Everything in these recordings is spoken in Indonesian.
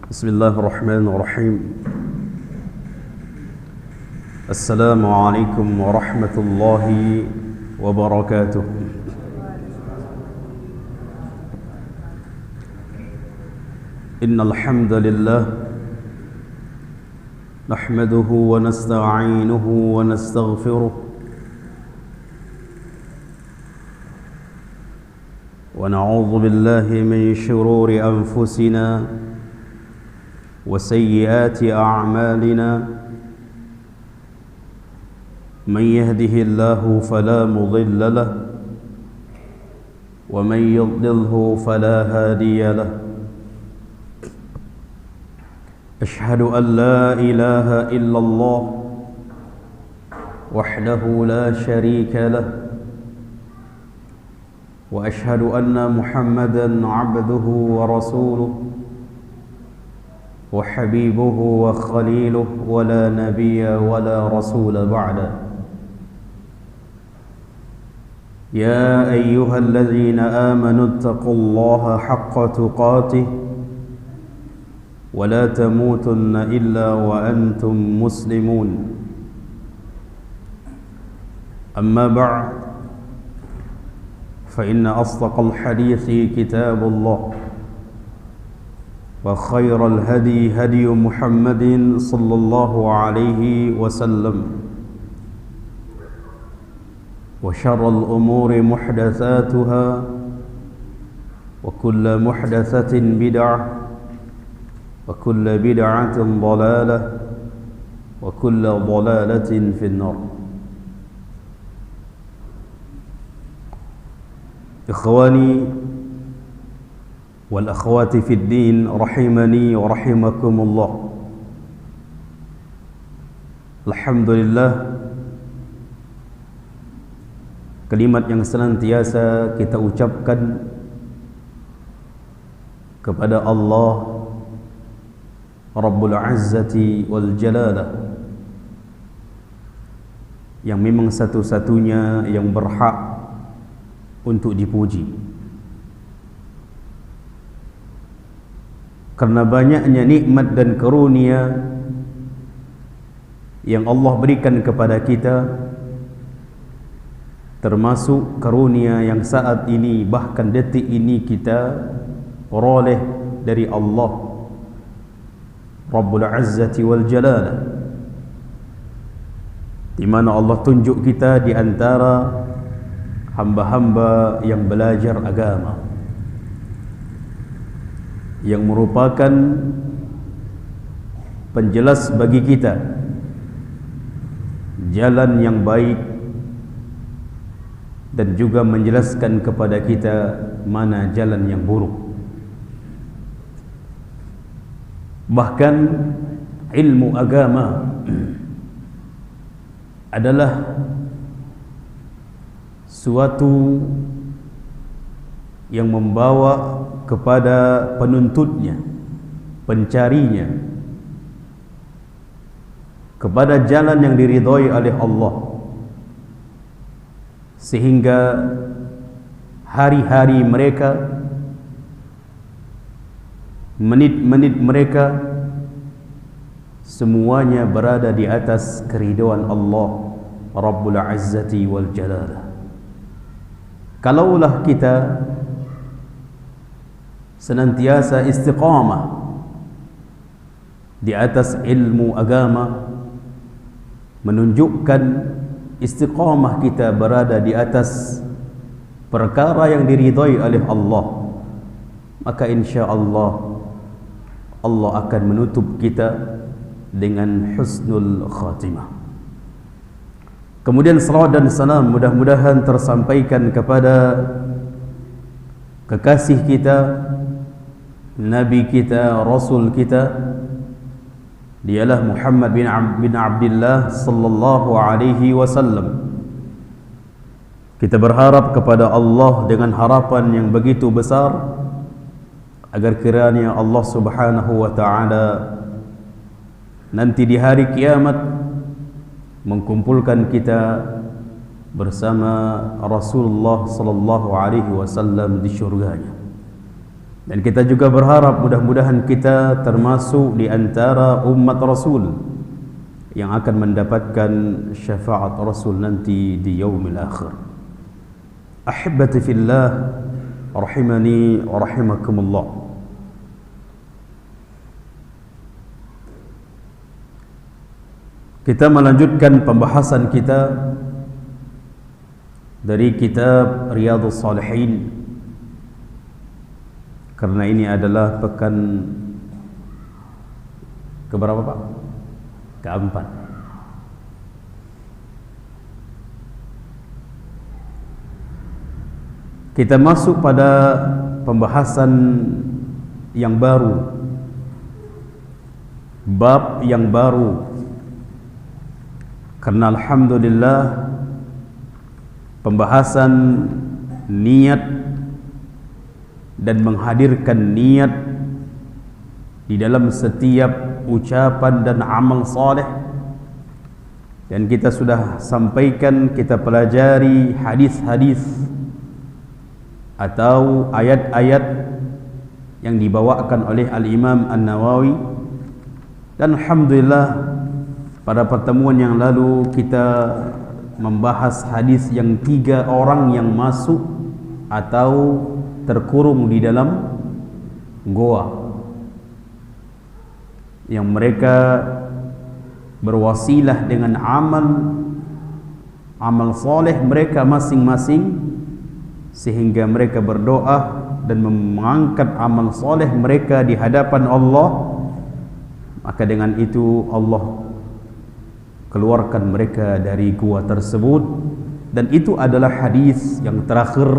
بسم الله الرحمن الرحيم. السلام عليكم ورحمة الله وبركاته. إن الحمد لله نحمده ونستعينه ونستغفره ونعوذ بالله من شرور أنفسنا وسيئات أعمالنا. من يهده الله فلا مضل له ومن يضلله فلا هادي له. أشهد أن لا إله إلا الله وحده لا شريك له، وأشهد أن محمدًا عبده ورسوله وحبيبه وخليله، ولا نبي ولا رسول بعده. يا أيها الذين آمنوا اتقوا الله حق تقاته ولا تموتن إلا وأنتم مسلمون. أما بعد، فإن أصدق الحديث كتاب الله، وخير الهدي هدي محمد صلى الله عليه وسلم، وشر الأمور محدثاتها، وكل محدثة بدعة، وكل بدعة ضلالة، وكل ضلالة في النار. إخواني والأخوات في الدين رحمني ورحمكم الله. Alhamdulillah, kalimat yang senantiasa kita ucapkan kepada Allah Rabbul Izzati wal Jalalah, yang memang satu-satunya yang berhak untuk dipuji. Karena banyaknya nikmat dan karunia yang Allah berikan kepada kita, termasuk karunia yang saat ini bahkan detik ini kita peroleh dari Allah Rabbul Izzati wal Jalalah, di mana Allah tunjuk kita di antara hamba-hamba yang belajar agama, yang merupakan penjelas bagi kita jalan yang baik, dan juga menjelaskan kepada kita mana jalan yang buruk. Bahkan ilmu agama adalah suatu yang membawa kepada penuntutnya, pencarinya, kepada jalan yang diridhai oleh Allah, sehingga hari-hari mereka, menit-menit mereka, semuanya berada di atas keridhaan Allah Rabbul Izzati wal Jalalah. Kalaulah kita senantiasa istiqamah di atas ilmu agama, menunjukkan istiqamah kita berada di atas perkara yang diridhai oleh Allah, maka insya-Allah Allah akan menutup kita dengan husnul khatimah. Kemudian salawat dan salam mudah-mudahan tersampaikan kepada kekasih kita, Nabi kita, Rasul kita, dialah Muhammad bin Abdullah sallallahu alaihi wasallam. Kita berharap kepada Allah dengan harapan yang begitu besar, agar kiranya Allah subhanahu wa ta'ala nanti di hari kiamat mengkumpulkan kita bersama Rasulullah sallallahu alaihi wasallam di syurganya. Dan kita juga berharap mudah-mudahan kita termasuk di antara umat Rasul yang akan mendapatkan syafaat Rasul nanti di yaumil akhir. Ahibbati fillah, rahimani wa rahimakumullah. Kita melanjutkan pembahasan kita dari kitab Riyadhus Shalihin, karena ini adalah pekan keberapa Pak? Keempat. Kita masuk pada pembahasan yang baru, bab yang baru, karena alhamdulillah pembahasan niat dan menghadirkan niat di dalam setiap ucapan dan amal saleh, dan kita sudah sampaikan, kita pelajari hadis-hadis atau ayat-ayat yang dibawakan oleh Al-Imam An-Nawawi, dan alhamdulillah pada pertemuan yang lalu kita membahas hadis yang 3 orang yang masuk atau terkurung di dalam goa, yang mereka berwasilah dengan amal soleh mereka masing-masing, sehingga mereka berdoa dan mengangkat amal soleh mereka di hadapan Allah. Maka dengan itu Allah keluarkan mereka dari gua tersebut, dan itu adalah hadis yang terakhir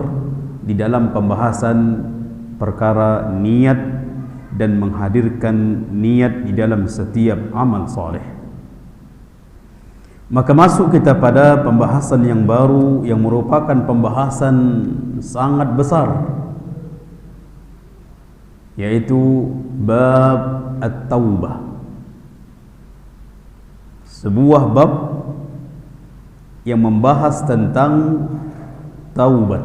di dalam pembahasan perkara niat dan menghadirkan niat di dalam setiap amal soleh. Maka masuk kita pada pembahasan yang baru, yang merupakan pembahasan sangat besar, yaitu bab at-taubah. Sebuah bab yang membahas tentang taubat.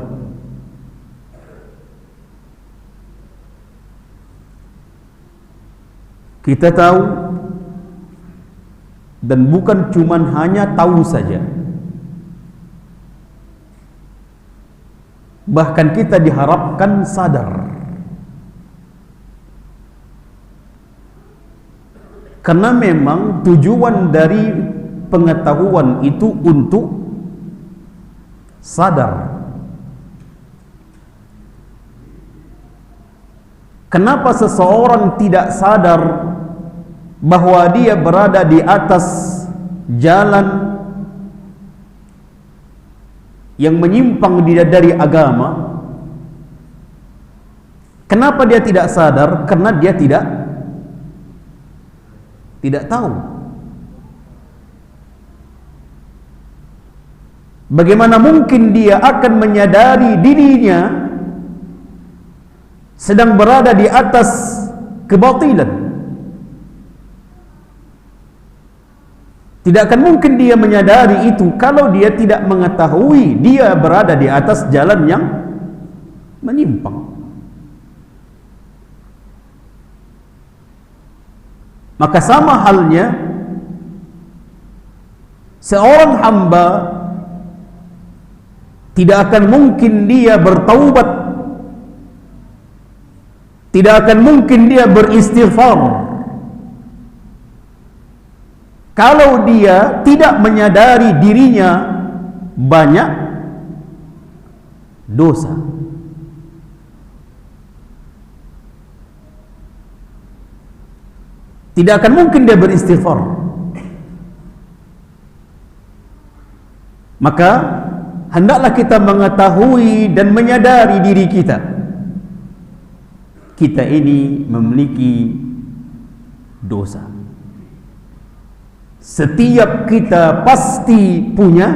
Kita tahu, dan bukan cuman hanya tahu saja, bahkan kita diharapkan sadar, karena memang tujuan dari pengetahuan itu untuk sadar. Kenapa seseorang tidak sadar bahwa dia berada di atas jalan yang menyimpang dari agama? Kenapa dia tidak sadar? Karena dia tidak tahu. Bagaimana mungkin dia akan menyadari dirinya sedang berada di atas kebatilan? Tidak akan mungkin dia menyadari itu kalau dia tidak mengetahui dia berada di atas jalan yang menyimpang. Maka sama halnya seorang hamba tidak akan mungkin dia bertaubat, tidak akan mungkin dia beristighfar kalau dia tidak menyadari dirinya banyak dosa. Tidak akan mungkin dia beristighfar. Maka hendaklah kita mengetahui dan menyadari diri kita. Kita ini memiliki dosa. Setiap kita pasti punya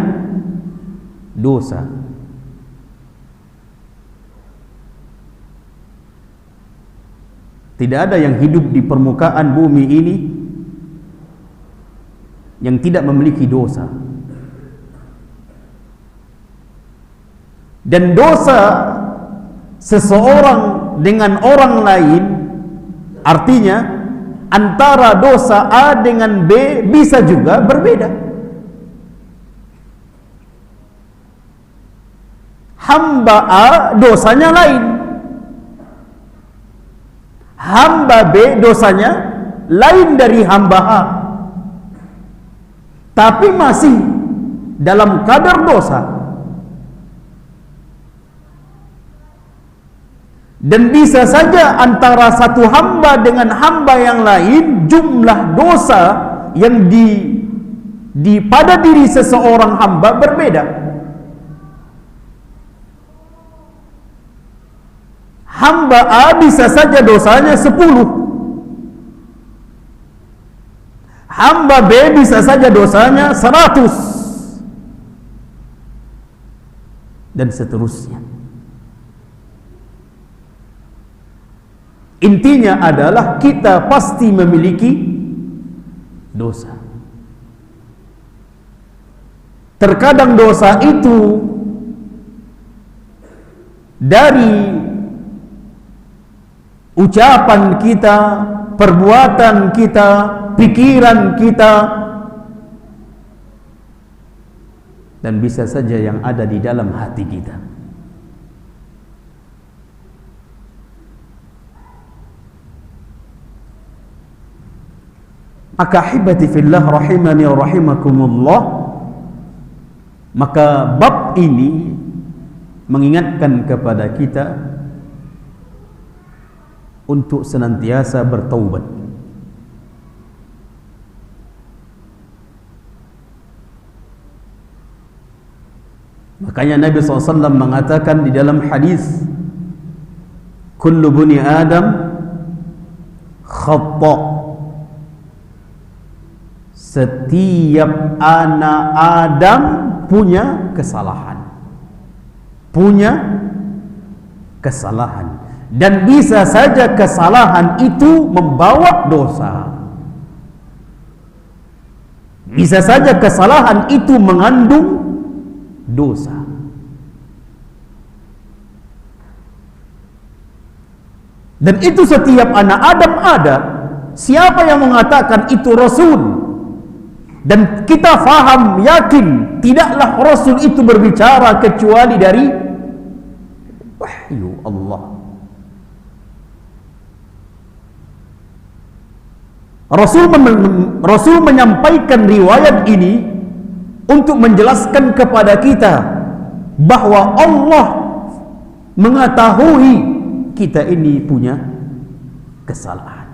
dosa. Tidak ada yang hidup di permukaan bumi ini yang tidak memiliki dosa. Dan dosa seseorang dengan orang lain, artinya antara dosa A dengan B bisa juga berbeda. Hamba A dosanya lain, hamba B dosanya lain dari hamba A, tapi masih dalam kadar dosa. Dan bisa saja antara satu hamba dengan hamba yang lain jumlah dosa yang pada diri seseorang hamba berbeda. Hamba A bisa saja dosanya 10, hamba B bisa saja dosanya 100, dan seterusnya. Intinya adalah kita pasti memiliki dosa. Terkadang dosa itu dari ucapan kita, perbuatan kita, pikiran kita, dan bisa saja yang ada di dalam hati kita. Maka ahibati fillah rahimani wa rahimakumullah, maka bab ini mengingatkan kepada kita untuk senantiasa bertaubat. Makanya Nabi SAW mengatakan di dalam hadis, kullu bani Adam khata', setiap anak Adam punya kesalahan, dan bisa saja kesalahan itu membawa dosa, bisa saja kesalahan itu mengandung dosa. Dan itu setiap anak Adam ada. Siapa yang mengatakan itu Rasul? Dan kita faham, yakin, tidaklah Rasul itu berbicara kecuali dari wahyu Allah. Rasul menyampaikan riwayat ini untuk menjelaskan kepada kita bahwa Allah mengetahui kita ini punya kesalahan.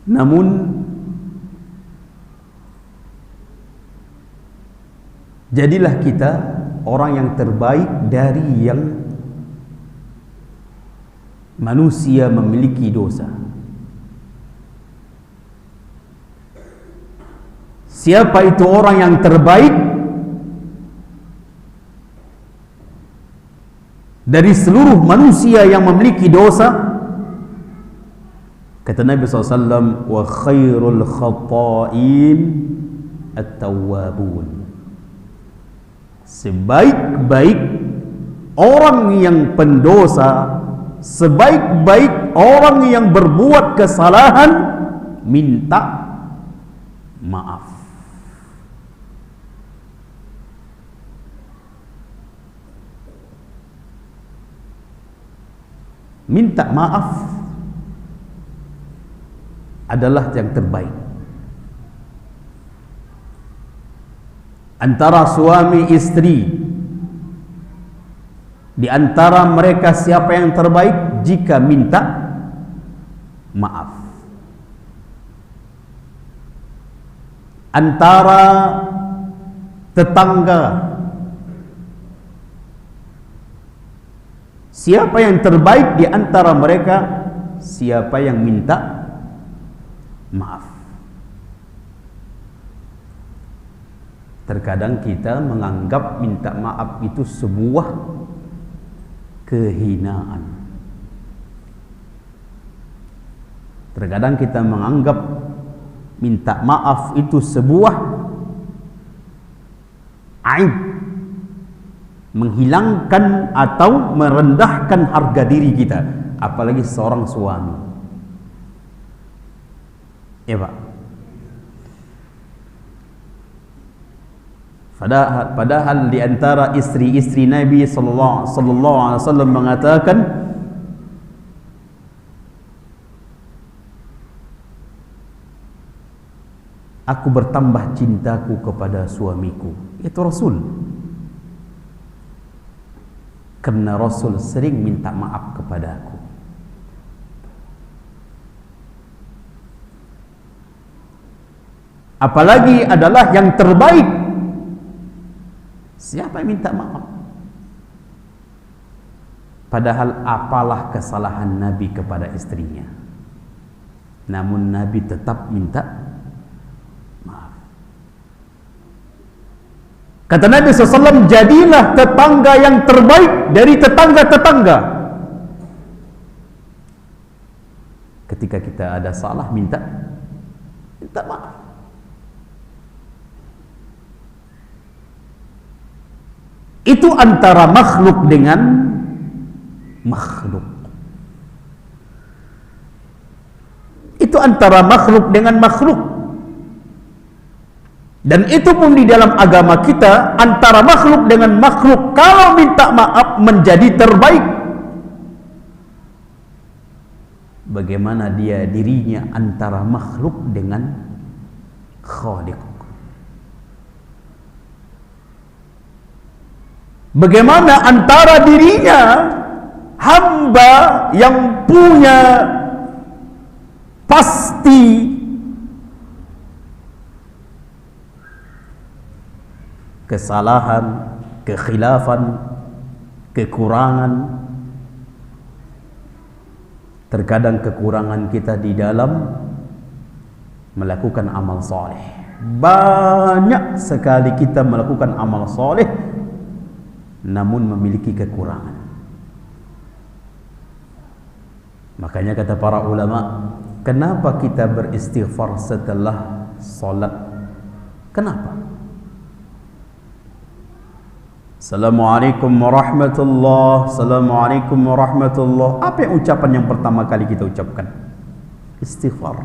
Namun jadilah kita orang yang terbaik dari yang manusia memiliki dosa. Siapa itu orang yang terbaik dari seluruh manusia yang memiliki dosa? Kata Nabi SAW, wa khairul khata'in at-tawwabun. Sebaik-baik orang yang pendosa, sebaik-baik orang yang berbuat kesalahan, minta maaf. Minta maaf adalah yang terbaik. Antara suami istri, di antara mereka siapa yang terbaik jika minta maaf. Antara tetangga, siapa yang terbaik di antara mereka siapa yang minta maaf. Terkadang kita menganggap minta maaf itu sebuah kehinaan. Terkadang kita menganggap minta maaf itu sebuah aib, menghilangkan atau merendahkan harga diri kita, apalagi seorang suami. Ya Pak. Padahal di antara istri-istri Nabi sallallahu alaihi wasallam mengatakan, aku bertambah cintaku kepada suamiku. Itu Rasul. Karena Rasul sering minta maaf kepada aku. Apalagi adalah yang terbaik. Siapa yang minta maaf? Padahal apalah kesalahan Nabi kepada istrinya, namun Nabi tetap minta maaf. Kata Nabi SAW, jadilah tetangga yang terbaik dari tetangga-tetangga. Ketika kita ada salah, minta maaf. Itu antara makhluk dengan makhluk. Itu antara makhluk dengan makhluk. Dan itu pun di dalam agama kita, antara makhluk dengan makhluk, kalau minta maaf menjadi terbaik. Bagaimana dia dirinya antara makhluk dengan Khaliq? Bagaimana antara dirinya hamba yang punya pasti kesalahan, kekhilafan, kekurangan. Terkadang kekurangan kita di dalam melakukan amal soleh. Banyak sekali kita melakukan amal soleh, namun memiliki kekurangan. Makanya kata para ulama, kenapa kita beristighfar setelah salat? Kenapa? Assalamualaikum warahmatullahi, Assalamualaikum warahmatullahi. Apa yang ucapan yang pertama kali kita ucapkan? Istighfar.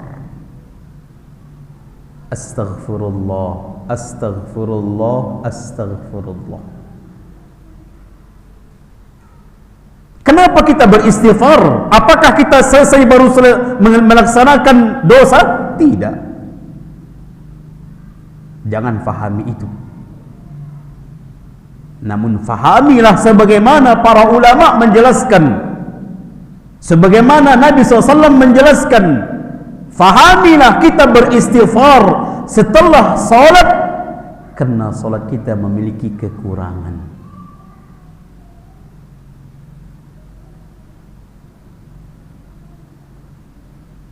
Astaghfirullah, astaghfirullah, astaghfirullah. Kenapa kita beristighfar? Apakah kita selesai baru melaksanakan dosa? Tidak. Jangan fahami itu. Namun fahamilah sebagaimana para ulama menjelaskan, sebagaimana Nabi SAW menjelaskan. Fahamilah kita beristighfar setelah salat, karena salat kita memiliki kekurangan.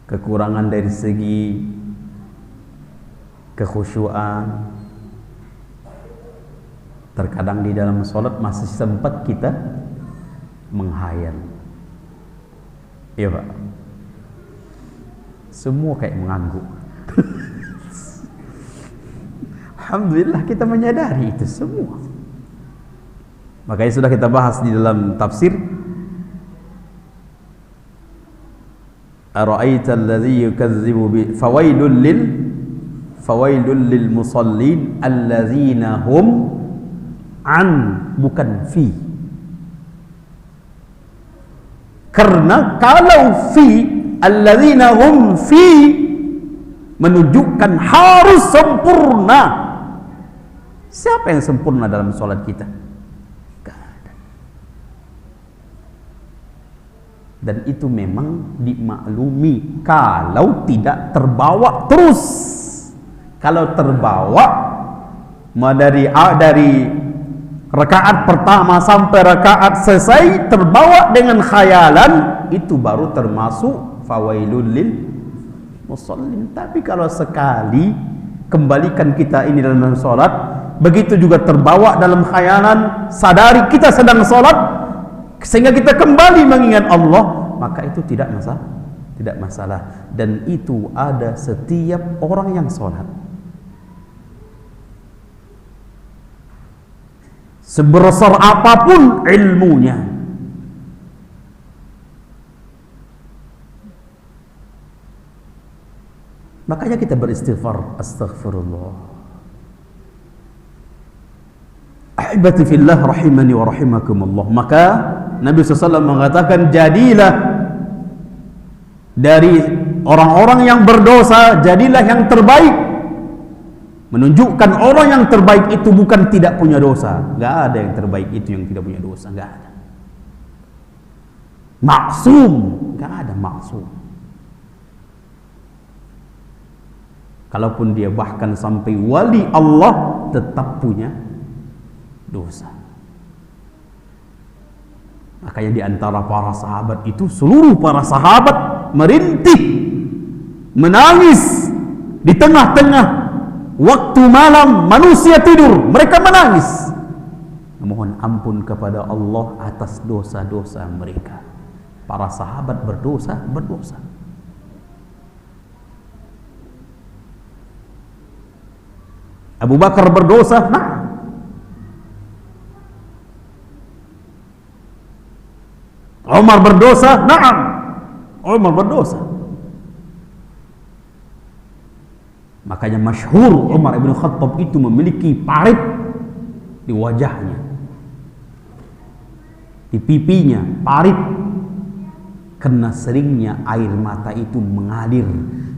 Kekurangan dari segi kekhusyuan. Terkadang di dalam sholat masih sempat kita menghayal. Iya Pak. Semua kayak mengangguk. Alhamdulillah kita menyadari itu semua. Makanya sudah kita bahas di dalam tafsir. Ara'aita alladhi yukazzibu bi fawailul lil musallin alladzina hum an, bukan fi. Karena kalau fi, alladzina hum fi menunjukkan harus sempurna. Siapa yang sempurna dalam sholat kita? Dan itu memang dimaklumi kalau tidak terbawa terus. Kalau terbawa dari rakaat pertama sampai rakaat selesai terbawa dengan khayalan, itu baru termasuk fawailul lil musallin. Tapi kalau sekali kembalikan kita ini dalam sholat, begitu juga terbawa dalam khayalan, sadari kita sedang sholat, sehingga kita kembali mengingat Allah, maka itu tidak masalah. Dan itu ada setiap orang yang sholat. sebesar apapun ilmunya. Makanya kita beristighfar, astaghfirullah. Ahibati fillah rahimani wa rahimakumullah. Maka Nabi SAW mengatakan, jadilah dari orang-orang yang berdosa, jadilah yang terbaik. Menunjukkan orang yang terbaik itu bukan tidak punya dosa. Enggak ada yang terbaik itu yang tidak punya dosa, enggak ada. Maksum, enggak ada maksum. Kalaupun dia bahkan sampai wali Allah, tetap punya dosa. Makanya di antara para sahabat itu, seluruh para sahabat merintih, menangis di tengah-tengah waktu malam manusia tidur, mereka menangis memohon ampun kepada Allah atas dosa-dosa mereka. Para sahabat berdosa. Abu Bakar berdosa, nah. Umar berdosa, na'am. Umar berdosa. Makanya masyhur Umar ibn Khattab itu memiliki parit di wajahnya, di pipinya, parit, karena seringnya air mata itu mengalir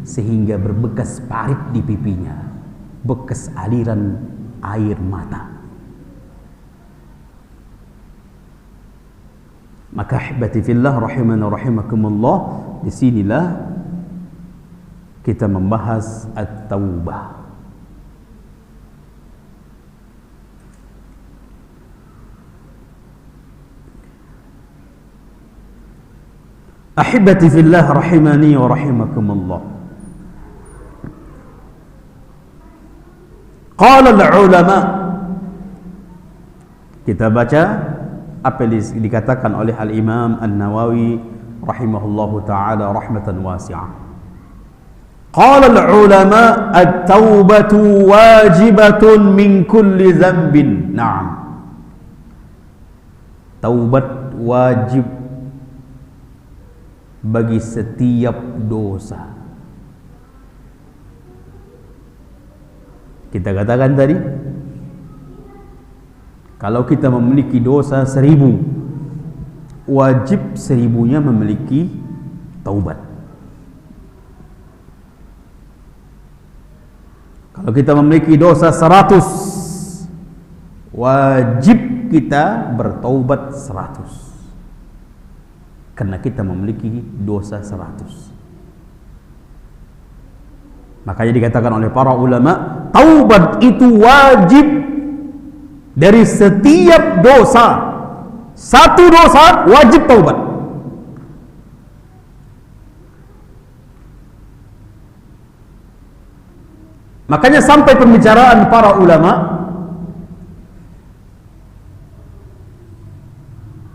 sehingga berbekas parit di pipinya, bekas aliran air mata. Maka ahibati fillah rahimana rahimakumullah, disinilah kita membahas at-taubah. Ahibati fillah rahimani wa rahimakumullah. Qala al-ulama, kita baca apa yang dikatakan oleh Al-Imam An-Nawawi rahimahullahu ta'ala rahmatan wasi'ah. Qala al-ulama at-taubatu wajibatun min kulli dhanbin. Na'am, taubat wajib bagi setiap dosa. Kita katakan tadi, kalau kita memiliki dosa 1000, wajib 1000-nya memiliki taubat. Kalau kita memiliki dosa 100, wajib kita bertaubat 100, karena kita memiliki dosa 100. Makanya dikatakan oleh para ulama, taubat itu wajib dari setiap dosa. Satu dosa wajib taubat. Makanya sampai pembicaraan para ulama,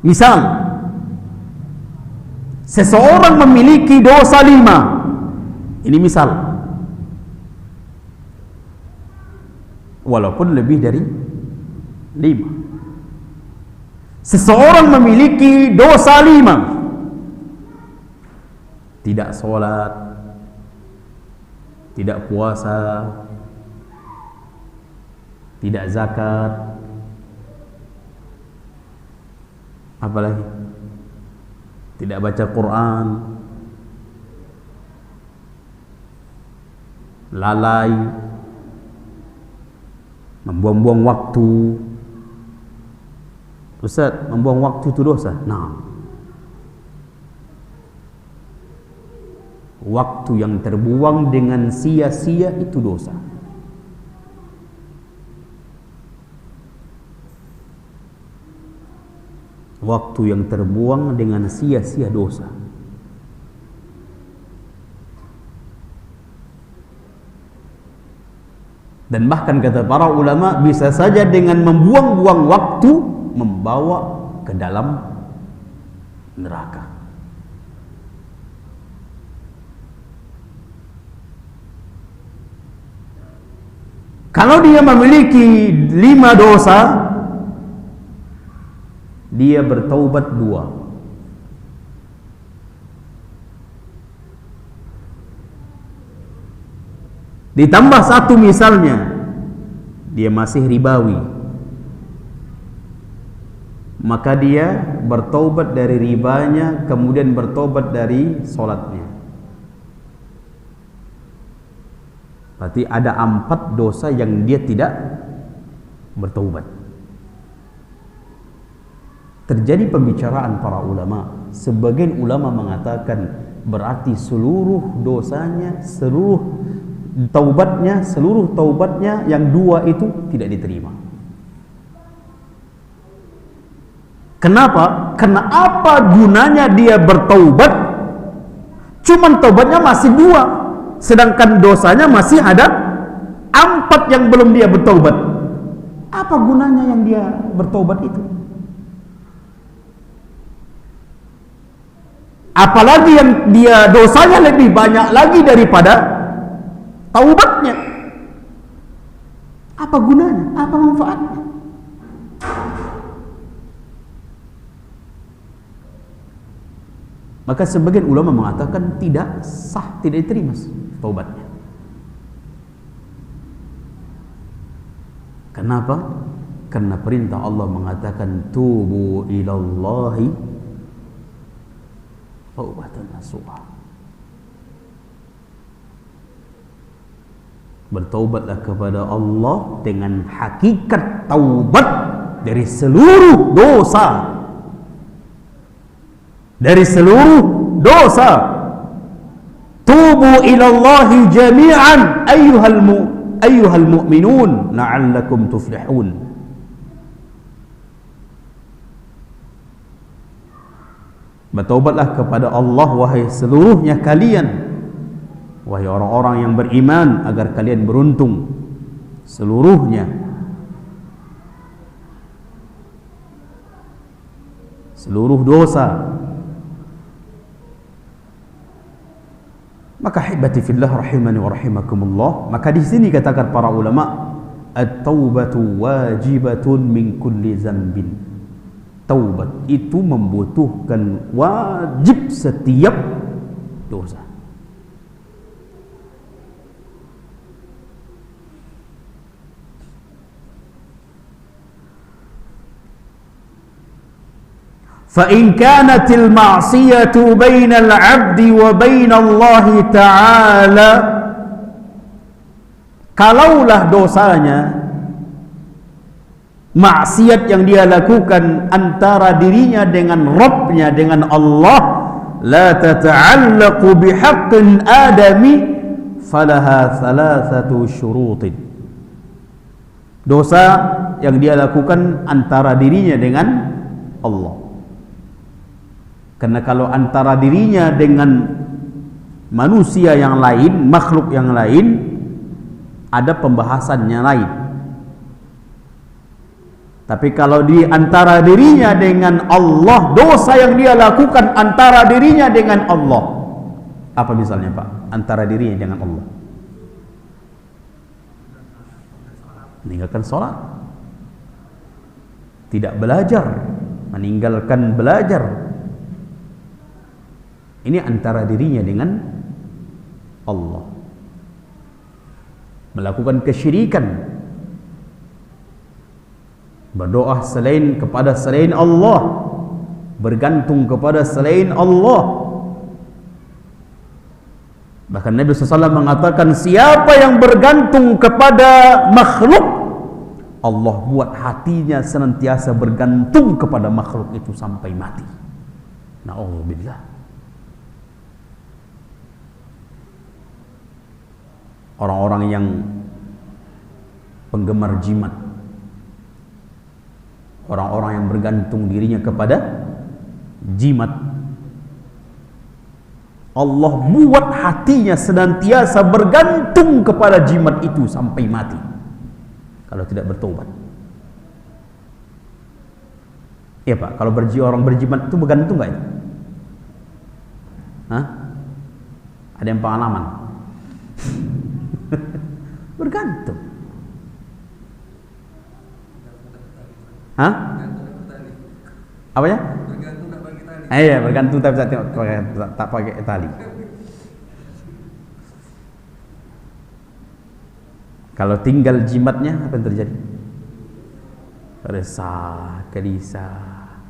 misal seseorang memiliki dosa 5, ini misal, walaupun lebih dari 5. Seseorang memiliki dosa 5, tidak sholat, tidak puasa, tidak zakat, apalagi tidak baca Quran, lalai, membuang-buang waktu. Ustaz, membuang waktu itu dosa? Nah, waktu yang terbuang dengan sia-sia itu dosa. Waktu yang terbuang dengan sia-sia dosa. Dan bahkan kata para ulama, bisa saja dengan membuang-buang waktu membawa ke dalam neraka. Kalau dia memiliki 5 dosa, dia bertaubat 2. Ditambah 1 misalnya, dia masih ribawi, maka dia bertaubat dari ribanya, kemudian bertaubat dari sholatnya. Berarti ada 4 dosa yang dia tidak bertaubat. Terjadi pembicaraan para ulama. Sebagian ulama mengatakan berarti seluruh dosanya, seluruh taubatnya yang 2 itu tidak diterima. Kenapa? Karena apa gunanya dia bertaubat? Cuman taubatnya masih 2, sedangkan dosanya masih ada 4 yang belum dia bertaubat. Apa gunanya yang dia bertaubat itu? Apalagi yang dia dosanya lebih banyak lagi daripada taubatnya. Apa gunanya? Apa manfaatnya? Maka sebagian ulama mengatakan tidak sah, tidak diterima taubatnya. Kenapa? Karena perintah Allah mengatakan tubu ilallahi taubatan nasuha. Bertaubatlah kepada Allah dengan hakikat taubat dari seluruh dosa. Dari seluruh dosa. Tubu ilallahi jami'an ayyuhal mu'minun la'allakum tuflihun. Bertaubatlah kepada Allah wahai seluruhnya kalian, wahai orang-orang yang beriman, agar kalian beruntung. Seluruhnya, seluruh dosa. Maka hibati fillah rahimani wa rahimakumullah, maka di sini katakan para ulama, at-taubatu wajibatun min kulli zanbin. Taubat itu membutuhkan wajib setiap dosa. فَإِنْ كَانَتِ الْمَعْصِيَةُ بَيْنَ الْعَبْدِ وَبَيْنَ اللَّهِ تَعَالَى, kalaulah dosanya, maksiat yang dia lakukan antara dirinya dengan Rabbnya, dengan Allah, la tata'allaqu bihaqqin adami falaha thalathatu syurutin. Dosa yang dia lakukan antara dirinya dengan Allah. Karena kalau antara dirinya dengan manusia yang lain, makhluk yang lain, ada pembahasannya lain. Tapi kalau di antara dirinya dengan Allah, dosa yang dia lakukan antara dirinya dengan Allah, apa misalnya Pak? Antara dirinya dengan Allah, meninggalkan sholat, tidak belajar, meninggalkan belajar. Ini antara dirinya dengan Allah. Melakukan kesyirikan, berdoa kepada selain Allah, bergantung kepada selain Allah. Bahkan Nabi SAW mengatakan, siapa yang bergantung kepada makhluk, Allah buat hatinya senantiasa bergantung kepada makhluk itu sampai mati. Na'udzubillah. Orang-orang yang penggemar jimat, orang-orang yang bergantung dirinya kepada jimat, Allah buat hatinya senantiasa bergantung kepada jimat itu sampai mati kalau tidak bertobat. Iya Pak, kalau orang berjimat itu bergantung nggak itu? Hah? Ada yang pengalaman? Bergantung. Hah? Apanya? Bergantung tak pakai tali. Iya, bergantung tapi tak pakai tali. Kalau tinggal jimatnya, apa yang terjadi? Resah, gelisah,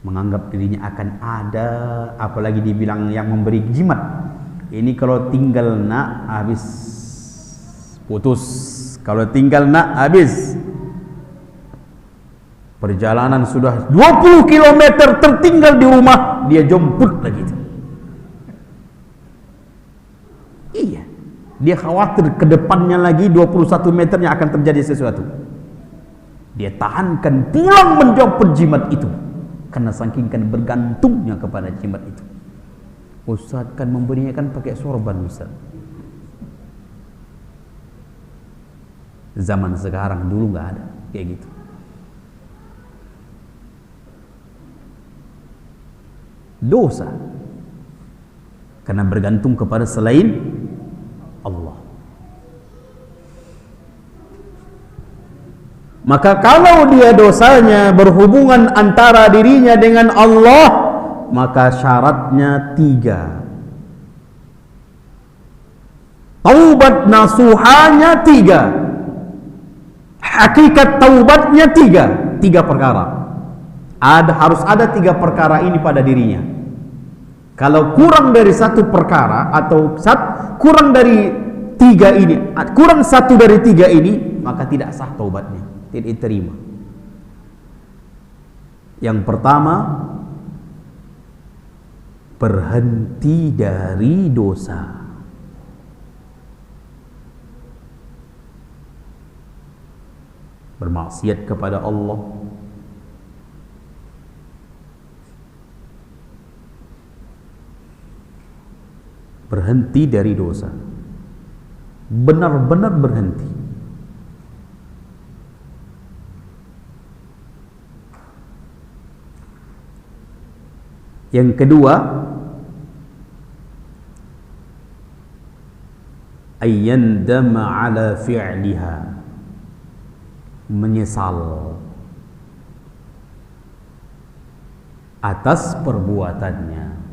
menganggap dirinya akan ada, apalagi dibilang yang memberi jimat. Ini kalau tinggal nak habis putus, kalau tinggal nak habis. Perjalanan sudah 20 km tertinggal di rumah, dia jemput lagi. Iya, dia khawatir ke depannya lagi 21 meternya akan terjadi sesuatu. Dia tahankan pulang menjemput jimat itu karena saking kan bergantungnya kepada jimat itu. Ustaz kan memberinya kan pakai sorban Ustaz. Zaman sekarang, dulu nggak ada kayak gitu. Dosa karena bergantung kepada selain Allah. Maka kalau dia dosanya berhubungan antara dirinya dengan Allah, maka syaratnya 3. Taubat nasuhanya 3. Hakikat taubatnya 3 perkara. Harus ada 3 perkara ini pada dirinya. Kalau kurang dari 1 perkara atau kurang dari 3 ini, kurang 1 dari 3 ini, maka tidak sah taubatnya, tidak diterima. Yang pertama, berhenti dari dosa. Bermaksiat kepada Allah, berhenti dari dosa, benar-benar berhenti. Yang kedua, ayyandama ala fi'liha, menyesal atas perbuatannya.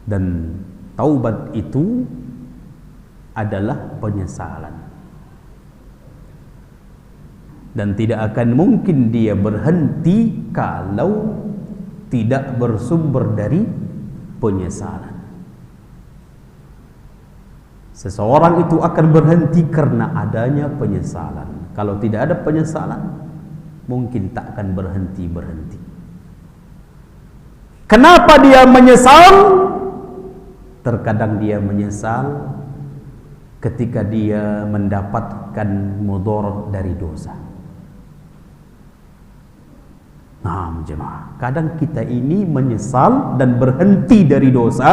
Dan taubat itu adalah penyesalan. Dan tidak akan mungkin dia berhenti kalau tidak bersumber dari penyesalan. Seseorang itu akan berhenti karena adanya penyesalan. Kalau tidak ada penyesalan, mungkin tak akan berhenti. Kenapa dia menyesal? Terkadang dia menyesal ketika dia mendapatkan mudarat dari dosa. Nah, jemaah, kadang kita ini menyesal dan berhenti dari dosa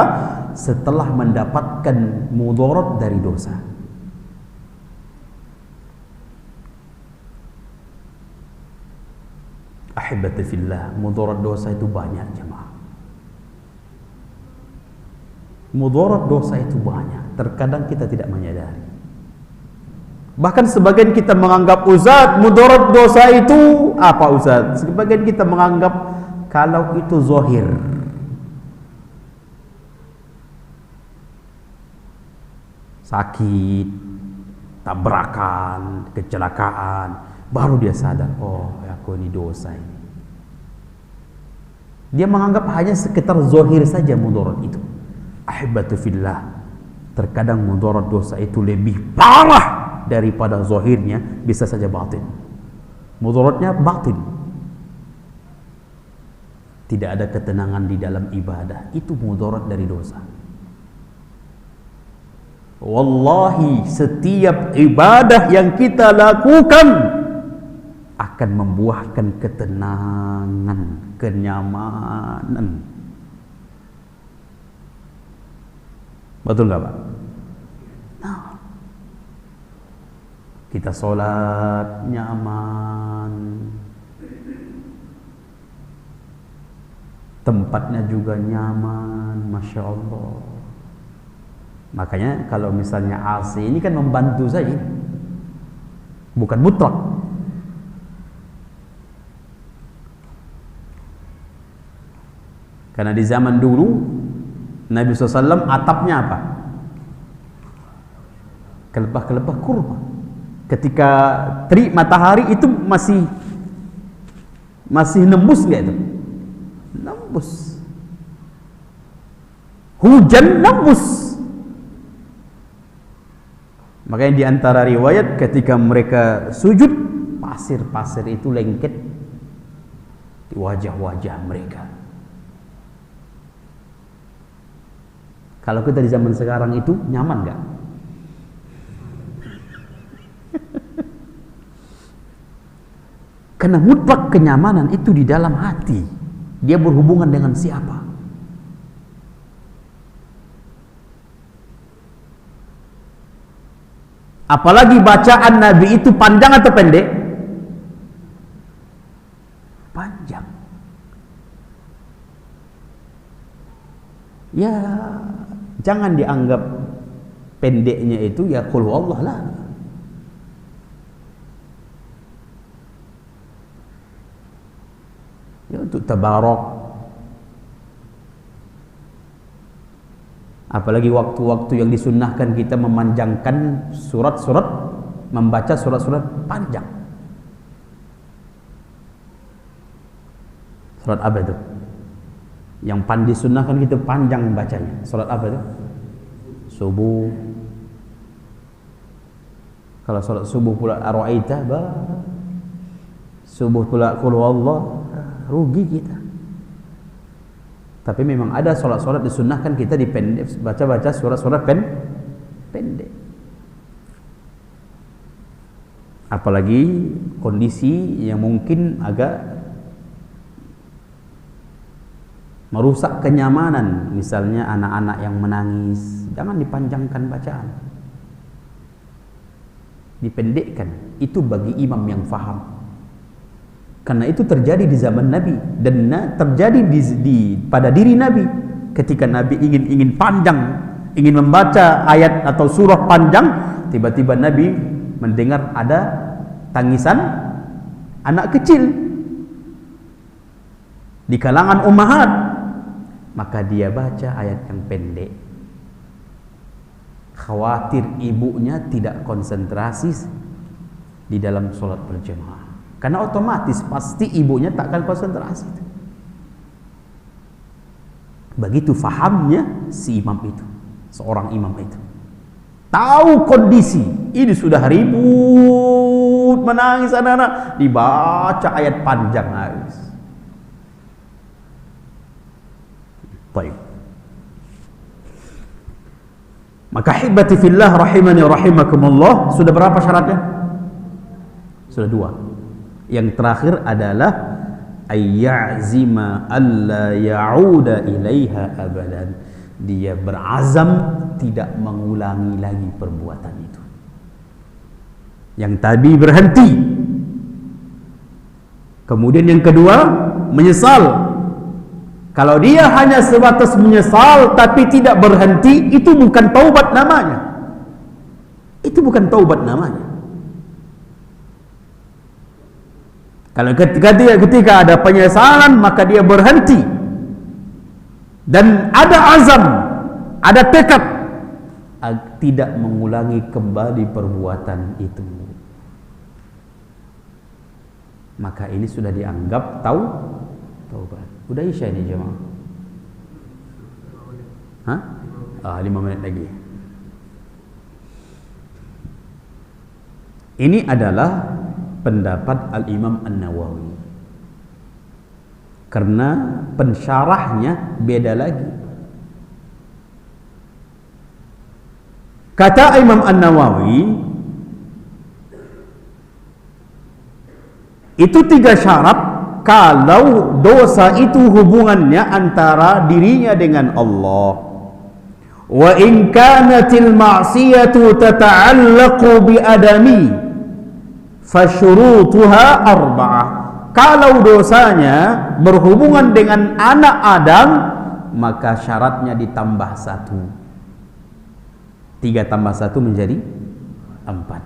setelah mendapatkan mudarat dari dosa. Ahibati fillah, mudarat dosa itu banyak, jemaah. Mudarat dosa itu banyak, terkadang kita tidak menyadari. Bahkan sebagian kita menganggap, Ustaz, mudarat dosa itu apa Ustaz? Sebagian kita menganggap kalau itu zahir. Sakit, tabrakan, kecelakaan, baru dia sadar, oh aku ini dosa ini. Dia menganggap hanya sekitar zahir saja mudarat itu. Ahibatu fillah, terkadang mudarat dosa itu lebih parah daripada zahirnya, bisa saja batin. Mudaratnya batin. Tidak ada ketenangan di dalam ibadah, itu mudarat dari dosa. Wallahi, setiap ibadah yang kita lakukan akan membuahkan ketenangan, kenyamanan. Betul nggak Pak? Nah, kita sholat nyaman, tempatnya juga nyaman, Masya Allah. Makanya kalau misalnya AC ini kan membantu saja, bukan mutlak. Karena di zaman dulu Nabi SAW atapnya apa? Kelebah-kelebah kurma. Ketika terik matahari itu masih nembus nggak itu? Nembus. Hujan nembus. Makanya di antara riwayat ketika mereka sujud, pasir-pasir itu lengket di wajah-wajah mereka. Kalau kita di zaman sekarang itu nyaman nggak? Karena mutlak kenyamanan itu di dalam hati. Dia berhubungan dengan siapa? Apalagi bacaan Nabi itu panjang atau pendek? Panjang. Ya, jangan dianggap pendeknya itu ya qul huwallah lah. Ya untuk tabarok. Apalagi waktu-waktu yang disunnahkan kita memanjangkan surat-surat, membaca surat-surat panjang. Surat apa itu? Yang disunnahkan kita panjang membacanya. Surat apa itu? Subuh. Kalau surat subuh pula ara'aita, subuh pula qul huwallah, rugi kita. Tapi memang ada solat-solat disunnahkan kita dipendek, baca-baca surat-surat pendek. Apalagi kondisi yang mungkin agak merusak kenyamanan, misalnya anak-anak yang menangis, jangan dipanjangkan bacaan, dipendekkan. Itu bagi imam yang faham. Karena itu terjadi di zaman Nabi dan terjadi pada diri Nabi. Ketika Nabi ingin panjang, ingin membaca ayat atau surah panjang, tiba-tiba Nabi mendengar ada tangisan anak kecil di kalangan ummahat, maka dia baca ayat yang pendek. Khawatir ibunya tidak konsentrasi di dalam sholat berjamaah. Karena otomatis pasti ibunya tak akan konsentrasi. Begitu fahamnya si imam itu, seorang imam itu. Tahu kondisi, ini sudah ribut, menangis anak-anak, dibaca ayat panjang habis. Baik. Maka hibati fillah rahimani rahimakumullah, sudah berapa syaratnya? Sudah 2. Yang terakhir adalah ayyazima alla ya'uda ilaiha abadan. Dia berazam tidak mengulangi lagi perbuatan itu. Yang tadi berhenti. Kemudian yang kedua, menyesal. Kalau dia hanya sebatas menyesal tapi tidak berhenti, itu bukan taubat namanya. Itu bukan taubat namanya. Kalau ketika ada penyesalan, maka dia berhenti dan ada azam, ada tekad tidak mengulangi kembali perbuatan itu, maka ini sudah dianggap taubat. Udah isya ini jemaah? Hah? 5 menit lagi. Ini adalah pendapat Al-Imam An-Nawawi. Karena pensyarahnya beda lagi. Kata Imam An-Nawawi, itu 3 syarat kalau dosa itu hubungannya antara dirinya dengan Allah. Wa in kanatil ma'siyatu tata'allaqu bi adami fasyurutuha 4. Kalau dosanya berhubungan dengan anak Adam, maka syaratnya ditambah 1. 3 tambah 1 menjadi 4.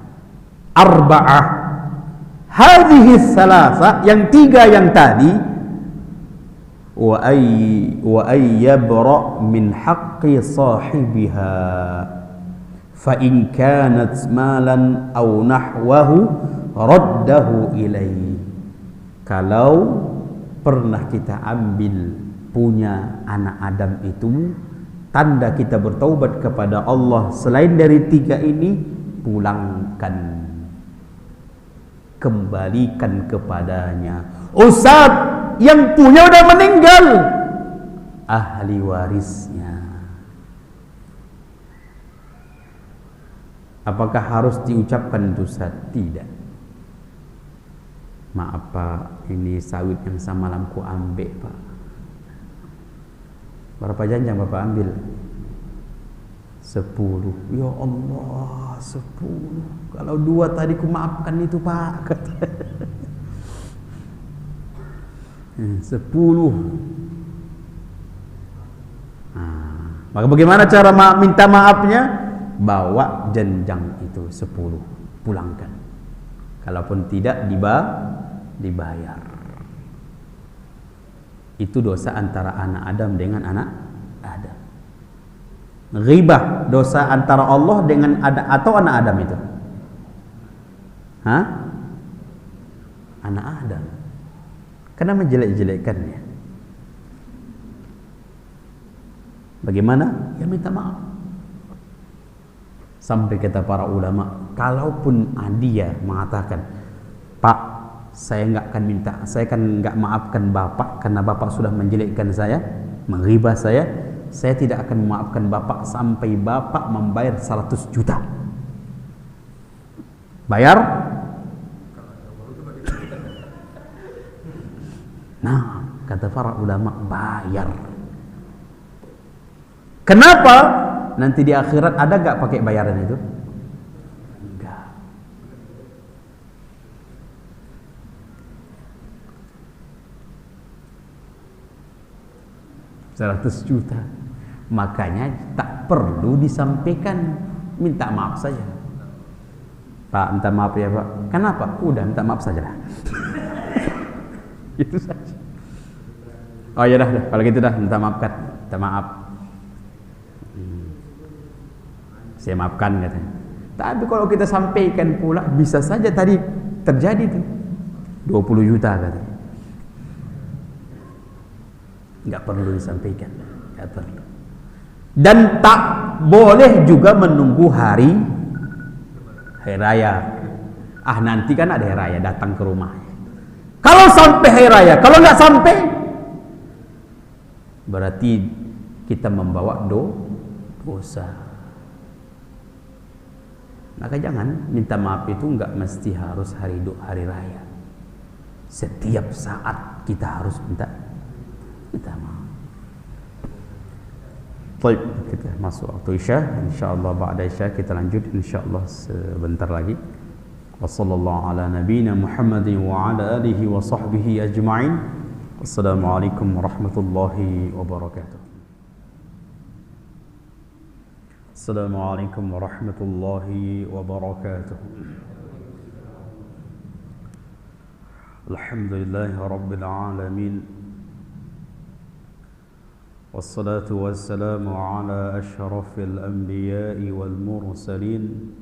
4. Hadhihi salasa, yang 3 yang tadi, wa ay yabra min haqqi sahibiha fa in kanat malan aw nahwahu raddahu ilaihi. Kalau pernah kita ambil punya anak Adam itu, tanda kita bertaubat kepada Allah selain dari 3 ini, pulangkan, kembalikan kepadanya. Ustaz, yang punya udah meninggal, ahli warisnya. Apakah harus diucapkan itu Ustaz? Tidak. Maaf Pak, ini sawit yang semalam ku ambil Pak. Berapa janjang Bapak ambil? 10. Ya Allah, 10. Kalau 2 tadi ku maafkan itu Pak, kata. 10. Maka bagaimana cara minta maafnya? Bawa jenjang itu 10, pulangkan. Kalaupun tidak dibayar. Itu dosa antara anak Adam dengan anak Adam. Ghibah dosa antara Allah dengan atau anak Adam itu? Hah? Anak Adam. Karena menjelek-jelekkannya. Bagaimana? Ya minta maaf. Sampai kata para ulama, kalaupun dia mengatakan, Pak, saya kan nggak maafkan Bapak karena Bapak sudah menjelekkan saya, menghibah saya tidak akan memaafkan Bapak sampai Bapak membayar 100 juta. Bayar? Nah, kata para ulama, bayar. Kenapa? Nanti di akhirat ada gak pakai bayaran itu? Enggak. 100 juta. Makanya tak perlu disampaikan, minta maaf saja. Pak, minta maaf ya Pak. Kenapa? Udah minta maaf saja lah. Itu saja. Oh ya dah, kalau gitu dah minta maafkan, minta maaf. Saya maafkan katanya. Tapi kalau kita sampaikan pula, bisa saja tadi terjadi tuh 20 juta katanya. Enggak perlu disampaikan, enggak perlu. Dan tak boleh juga menunggu hari raya. Nanti kan ada hari raya, datang ke rumah. Kalau sampai hari raya, kalau nggak sampai, berarti kita membawa dosa. Maka jangan minta maaf itu nggak mesti harus hari raya. Setiap saat kita harus minta maaf. Baik, kita masuk waktu Isya. Insyaallah ba'da Isya kita lanjut insyaallah sebentar lagi. Wassallallahu ala nabiyyina Muhammadin wa ala alihi wa sahbihi ajma'in. Wassalamualaikum warahmatullahi wabarakatuh. Assalamualaikum warahmatullahi wabarakatuh. Alhamdulillahi rabbil alamin. Wassalatu wassalamu ala ashrafil anbiya'i wal mursalin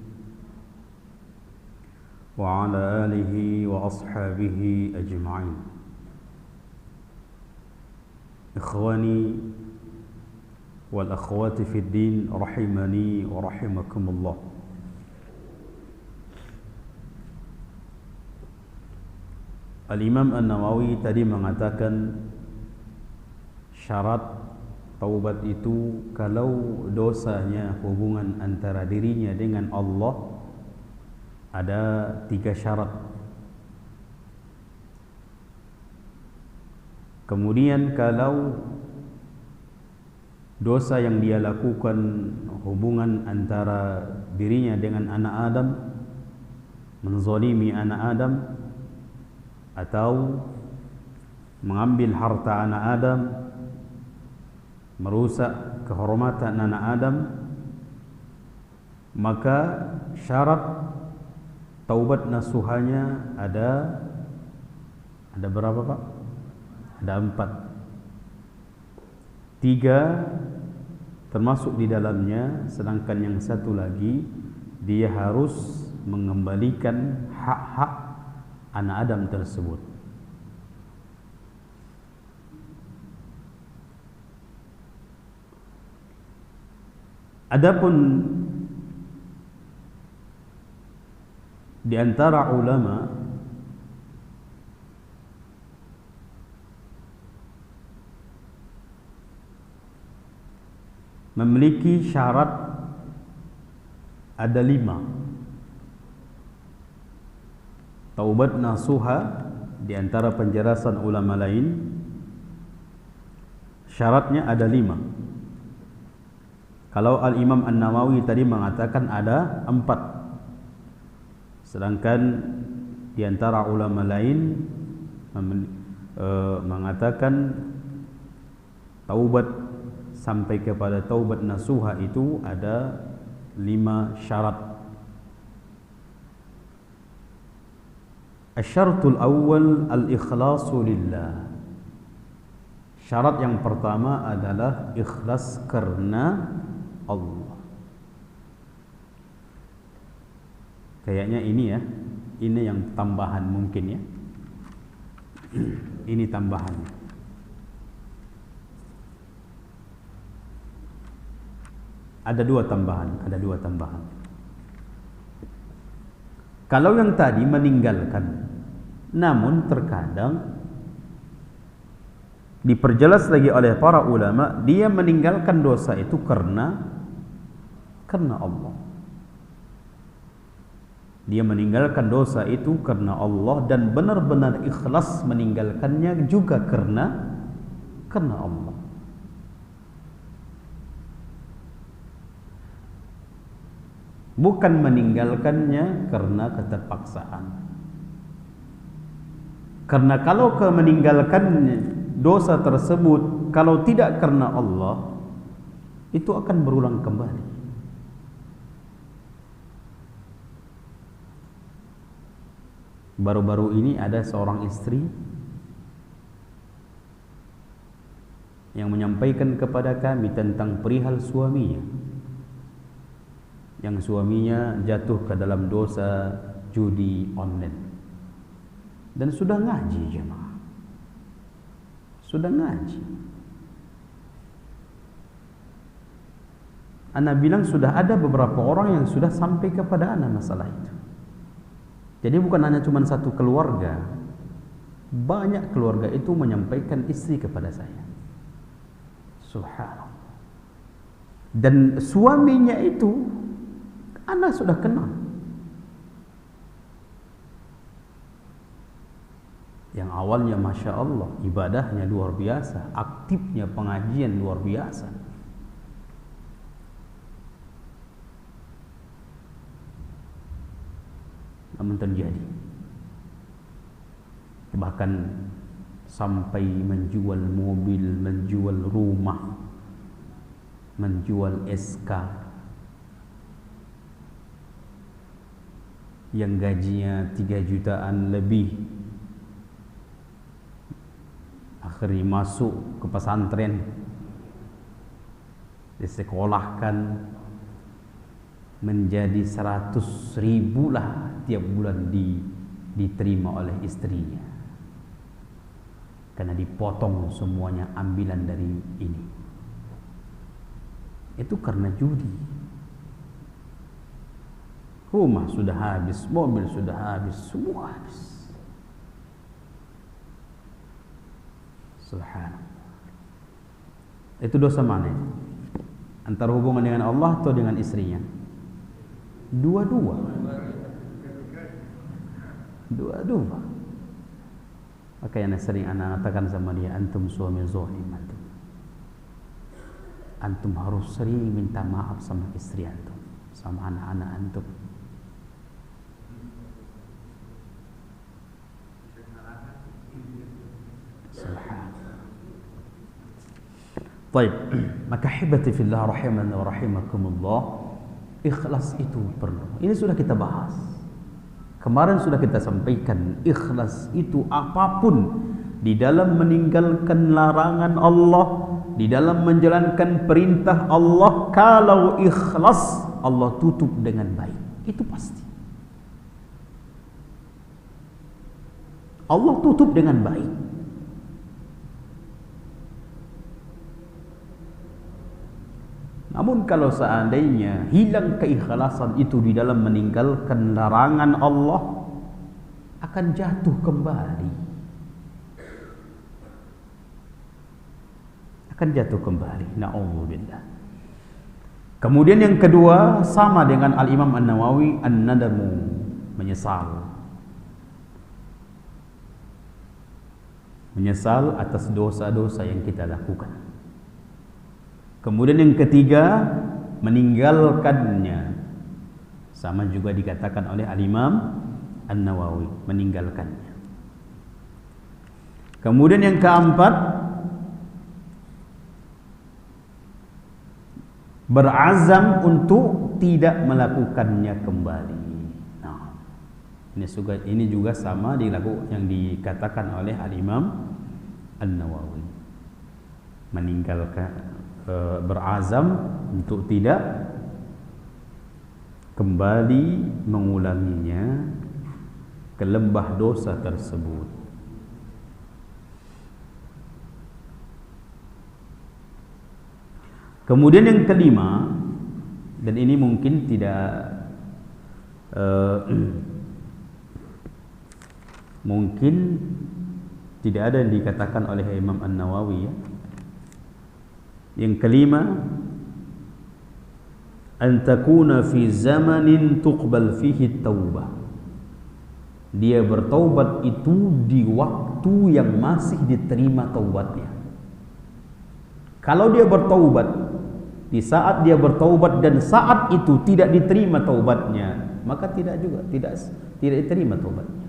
wa ala alihi wa ashabihi ajma'in. Ikhwani wal akhwati fid din rahimani wa rahimakumullah. Al-Imam An-Nawawi tadi mengatakan syarat taubat itu kalau dosanya hubungan antara dirinya dengan Allah ada 3 syarat. Kemudian kalau dosa yang dia lakukan hubungan antara dirinya dengan anak Adam, menzalimi anak Adam, atau mengambil harta anak Adam, merusak kehormatan anak Adam, maka syarat taubat nasuhanya ada berapa Pak? Ada 4. Tiga termasuk di dalamnya, sedangkan yang satu lagi dia harus mengembalikan hak-hak anak Adam tersebut. Adapun di antara ulama memiliki syarat ada 5. Taubat nasuha, di antara penjelasan ulama lain syaratnya ada 5. Kalau Al-Imam An-Nawawi tadi mengatakan ada 4, sedangkan di antara ulama lain mengatakan taubat sampai kepada taubat nasuha itu ada 5 syarat. Asy-syaratul awwal al-ikhlasu lillah. Syarat yang pertama adalah ikhlas karena Allah. Kayaknya ini ya, ini yang tambahan mungkin ya. Ini tambahan. Ada dua tambahan. Kalau yang tadi meninggalkan, namun terkadang diperjelas lagi oleh para ulama, dia meninggalkan dosa itu karena Allah. Dia meninggalkan dosa itu karena Allah dan benar-benar ikhlas meninggalkannya juga karena Allah. Bukan meninggalkannya karena keterpaksaan. Karena kalau meninggalkan dosa tersebut kalau tidak karena Allah, itu akan berulang kembali. Baru-baru ini ada seorang istri yang menyampaikan kepada kami tentang perihal suaminya, yang suaminya jatuh ke dalam dosa judi online dan sudah ngaji jemaah, sudah ngaji. Ana bilang sudah ada beberapa orang yang sudah sampai kepada ana masalah itu. Jadi bukan hanya cuma satu keluarga, banyak keluarga itu menyampaikan istri kepada saya. Subhanallah. Dan suaminya itu ana sudah kenal. Yang awalnya Masya Allah, ibadahnya luar biasa, aktifnya pengajian luar biasa. Namun terjadi, bahkan sampai menjual mobil, menjual rumah, menjual SK yang gajinya 3 jutaan lebih, akhirnya masuk ke pesantren, disekolahkan menjadi 100.000 lah tiap bulan diterima oleh istrinya, karena dipotong semuanya ambilan dari ini. Itu karena judi. Rumah sudah habis, mobil sudah habis, semua habis. Subhanallah. Itu dosa mana? Antara hubungan dengan Allah atau dengan istrinya? Dua-dua. Makanya sering anak katakan sama dia, antum suami zalim antum. Antum harus sering minta maaf sama istri antum, sama anak-anak antum. Baik, maka hibati fillah rahimani wa rahimakumullah, ikhlas itu perlu. Ini sudah kita bahas. Kemarin sudah kita sampaikan, ikhlas itu apapun di dalam meninggalkan larangan Allah, di dalam menjalankan perintah Allah, kalau ikhlas, Allah tutup dengan baik. Itu pasti. Allah tutup dengan baik. Namun kalau seandainya hilang keikhlasan itu di dalam meninggalkan larangan Allah, akan jatuh kembali. Akan jatuh kembali. Na'udzubillah. Kemudian yang kedua, sama dengan Al-Imam An-Nawawi, an-nadamu, menyesal. Menyesal atas dosa-dosa yang kita lakukan. Kemudian yang ketiga, meninggalkannya. Sama juga dikatakan oleh Al-Imam An-Nawawi, meninggalkannya. Kemudian yang keempat, berazam untuk tidak melakukannya kembali. Nah, ini juga sama dilakukan yang dikatakan oleh Al-Imam An-Nawawi. Meninggalkan, berazam untuk tidak kembali mengulanginya ke lembah dosa tersebut. Kemudian yang kelima, dan ini mungkin tidak mungkin tidak ada yang dikatakan oleh Imam An-Nawawi, ya. Yang kelima, an takuna fi zamanin tuqbal fihi taubah. Dia bertaubat itu di waktu yang masih diterima taubatnya. Kalau dia bertaubat di saat dia bertaubat dan saat itu tidak diterima taubatnya, maka tidak diterima taubatnya.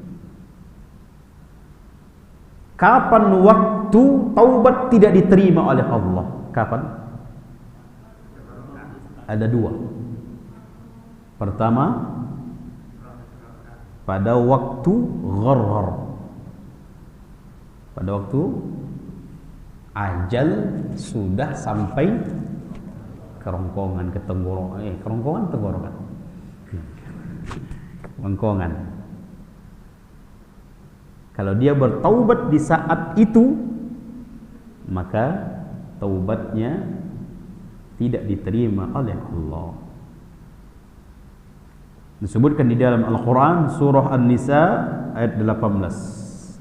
Kapan waktu taubat tidak diterima oleh Allah? Kapan? Ada dua. Pertama, pada waktu gharrar, pada waktu ajal sudah sampai kerongkongan, tenggorokan. Kerongkongan. Kalau dia bertaubat di saat itu, maka taubatnya tidak diterima oleh Allah. Disebutkan di dalam Al-Quran, surah An-Nisa ayat 18.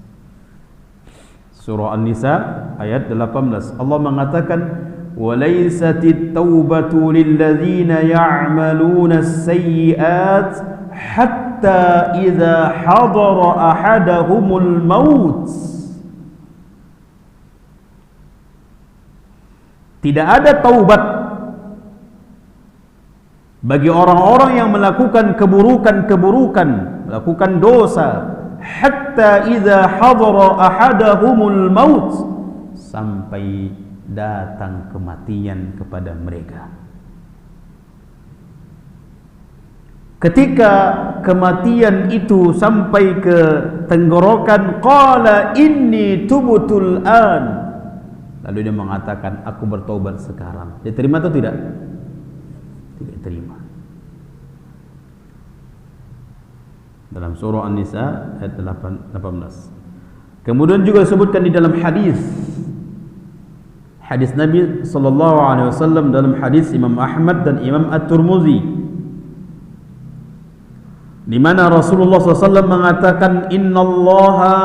Surah An-Nisa ayat 18. Allah mengatakan, وَلَيْسَتِ التَّوْبَةُ لِلَّذِينَ يَعْمَلُونَ السَّيِّئَاتِ حَتَّى إِذَا حَضَرَ أَحَدَهُمُ الْمَوْتِ. Tidak ada taubat bagi orang-orang yang melakukan keburukan, melakukan dosa, hatta idza hadara ahadahumul maut, sampai datang kematian kepada mereka. Ketika kematian itu sampai ke tenggorokan, qala inni tubtul an. Lalu dia mengatakan, aku bertobat sekarang. Diterima atau tidak? Tidak diterima. Dalam surah An-Nisa ayat 18. Kemudian juga disebutkan di dalam hadis Nabi sallallahu alaihi wasallam, dalam hadis Imam Ahmad dan Imam At-Tirmizi, di mana Rasulullah SAW mengatakan, innallaha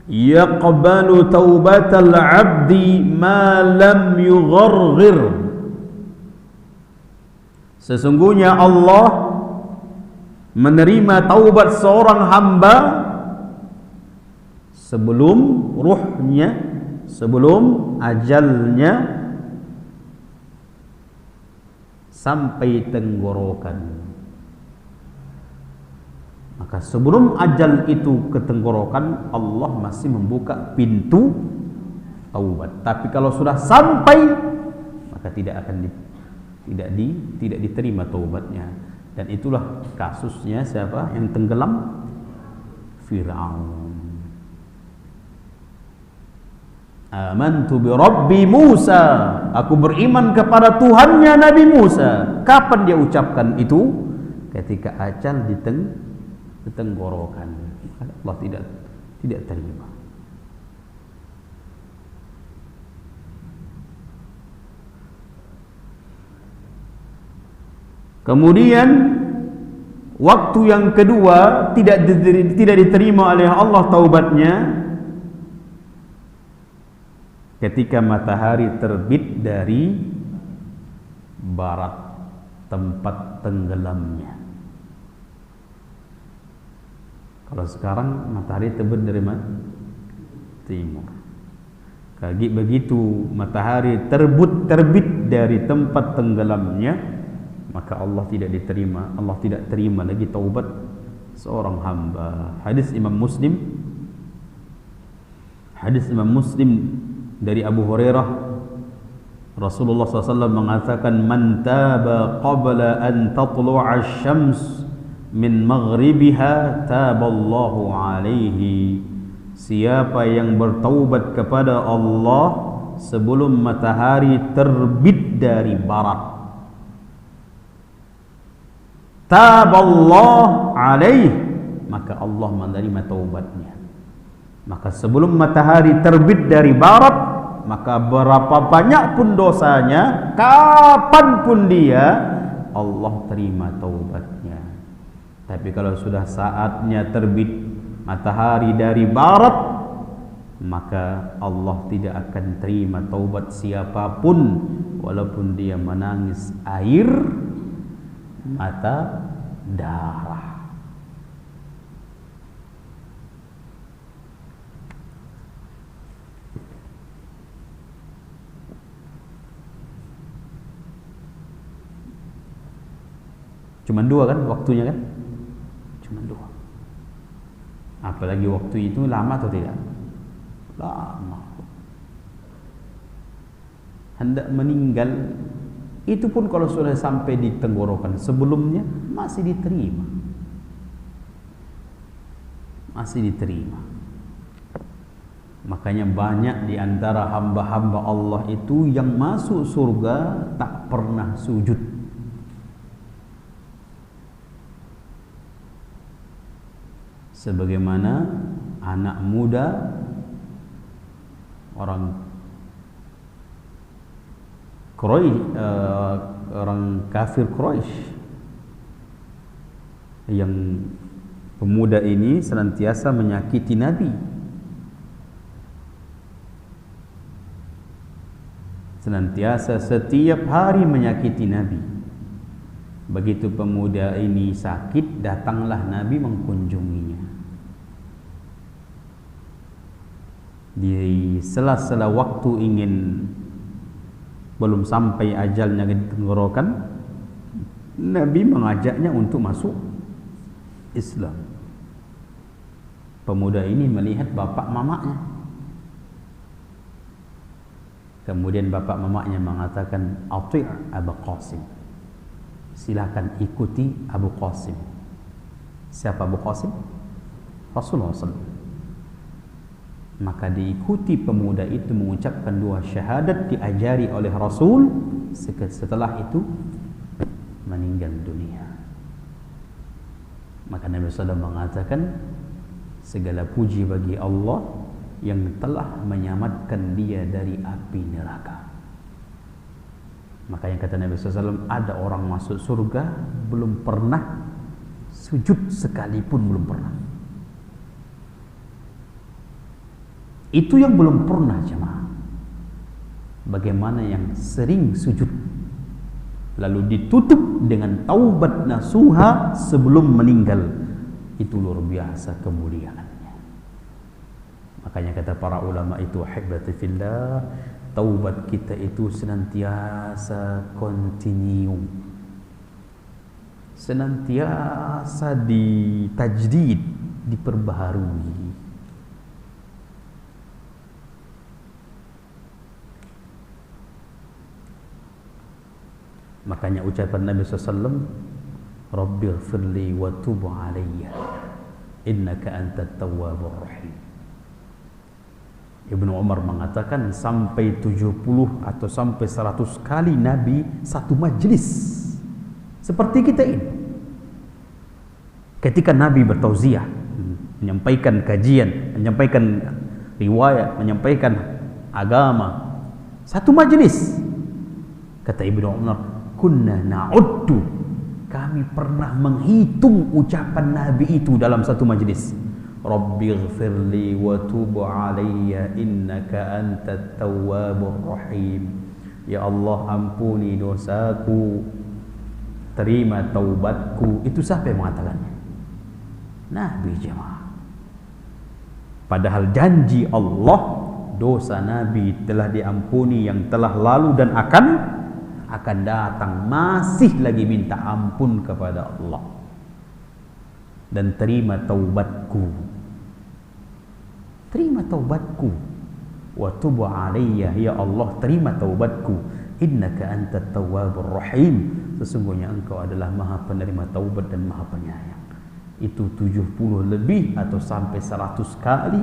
yaqbalu taubatal abdi ma lam yugharghir. Sesungguhnya Allah menerima taubat seorang hamba sebelum ruhnya, sebelum ajalnya sampai tenggorokan. Maka sebelum ajal itu ke tenggorokan, Allah masih membuka pintu taubat. Tapi kalau sudah sampai, maka tidak diterima taubatnya. Dan itulah kasusnya siapa yang tenggelam? Fir'aun. Amantu bi Rabbi Musa, aku beriman kepada Tuhannya Nabi Musa. Kapan dia ucapkan itu? Ketika ajal di tenggorokan. Allah tidak terima. Kemudian waktu yang kedua tidak diterima oleh Allah taubatnya ketika matahari terbit dari barat, tempat tenggelamnya. Kalau sekarang matahari terbit dari mana? Timur. Kalau begitu matahari terbit dari tempat tenggelamnya, maka Allah tidak diterima. Allah tidak terima lagi taubat seorang hamba. Hadis Imam Muslim dari Abu Hurairah, Rasulullah SAW mengatakan, man taba qabla an tatlu'a asy-syams min maghribiha taballahu alaihi. Siapa yang bertaubat kepada Allah sebelum matahari terbit dari barat, taballahu alaihi, maka Allah menerima taubatnya. Maka sebelum matahari terbit dari barat, maka berapa banyak pun dosanya, kapanpun dia, Allah terima taubatnya. Tapi kalau sudah saatnya terbit matahari dari barat, maka Allah tidak akan terima taubat siapapun, walaupun dia menangis air mata darah. Cuma 2 kan waktunya kan? Cuma 2. Apalagi waktu itu lama atau tidak? Lama. Hendak meninggal, itu pun kalau sudah sampai di tenggorokan, sebelumnya masih diterima. Masih diterima. Makanya banyak di antara hamba-hamba Allah itu yang masuk surga tak pernah sujud. Sebagaimana anak muda orang orang kafir Quraisy yang pemuda ini senantiasa menyakiti Nabi, senantiasa setiap hari menyakiti Nabi. Begitu pemuda ini sakit, datanglah Nabi mengunjunginya. Di sela-sela waktu ingin belum sampai ajalnya di tenggorokan, Nabi mengajaknya untuk masuk Islam. Pemuda ini melihat bapak mamaknya. Kemudian bapak mamaknya mengatakan, "Ati' Abu Qasim." Silakan ikuti Abu Qasim. Siapa Abu Qasim? Rasulullah SAW. Maka diikuti pemuda itu mengucapkan 2 syahadat diajari oleh Rasul. Setelah itu meninggal dunia. Maka Nabi SAW mengatakan, segala puji bagi Allah yang telah menyelamatkan dia dari api neraka. Makanya kata Nabi SAW, ada orang masuk surga belum pernah sujud sekalipun, belum pernah. Itu yang belum pernah, jemaah. Bagaimana yang sering sujud lalu ditutup dengan taubat nasuha sebelum meninggal, itu luar biasa kemuliaannya. Makanya kata para ulama itu, ahibati fillah, taubat kita itu senantiasa continue, senantiasa ditajdid, diperbaharui. Makanya ucapan Nabi SAW, Rabbighfirli wa tub alayya innaka antat tawwabur rahim. Ibnu Umar mengatakan sampai 70 atau sampai 100 kali Nabi satu majlis seperti kita ini. Ketika Nabi bertauziah, menyampaikan kajian, menyampaikan riwayat, menyampaikan agama, satu majlis. Kata Ibnu Umar, kunna na'uddu, kami pernah menghitung ucapan Nabi itu dalam satu majlis. Rabbighfirli wa tub alayya innaka antat tawwabur rahim. Ya Allah, ampuni dosaku, terima taubatku. Itu siapa yang mengatakannya? Nabi jemaah. Padahal janji Allah, dosa Nabi telah diampuni yang telah lalu dan akan datang, masih lagi minta ampun kepada Allah. Dan terima taubatku, terima taubatku, wa tub alayya, ya Allah terima taubatku, innaka antat tawwabur rahim, sesungguhnya engkau adalah maha penerima taubat dan maha penyayang. Itu 70 lebih atau sampai 100 kali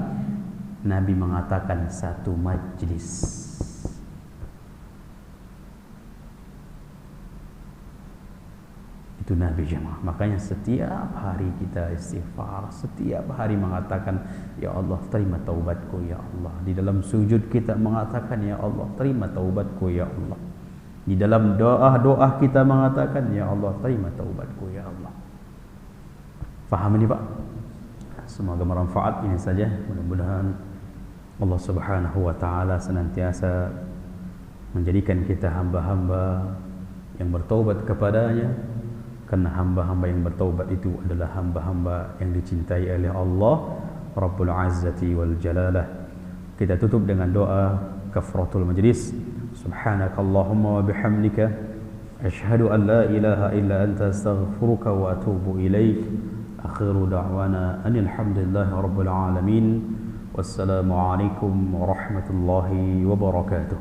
Nabi mengatakan satu majlis. Itu Nabi jemaah. Makanya setiap hari kita istighfar, setiap hari mengatakan ya Allah terima taubatku ya Allah. Di dalam sujud kita mengatakan ya Allah terima taubatku ya Allah. Di dalam doa-doa kita mengatakan ya Allah terima taubatku ya Allah. Faham ini Pak? Semoga bermanfaat. Ini saja, mudah-mudahan Allah Subhanahu wa taala senantiasa menjadikan kita hamba-hamba yang bertaubat kepadanya. Karena hamba-hamba yang bertaubat itu adalah hamba-hamba yang dicintai oleh Allah Rabbul Izzati wal Jalalah. Kita tutup dengan doa kafaratul majlis. Subhanakallahumma wa bihamdika asyhadu an la ilaha illa anta astaghfiruka wa atubu ilaik. Akhiru da'wana anil hamdulillahi rabbil alamin. Wassalamu alaikum warahmatullahi wabarakatuh.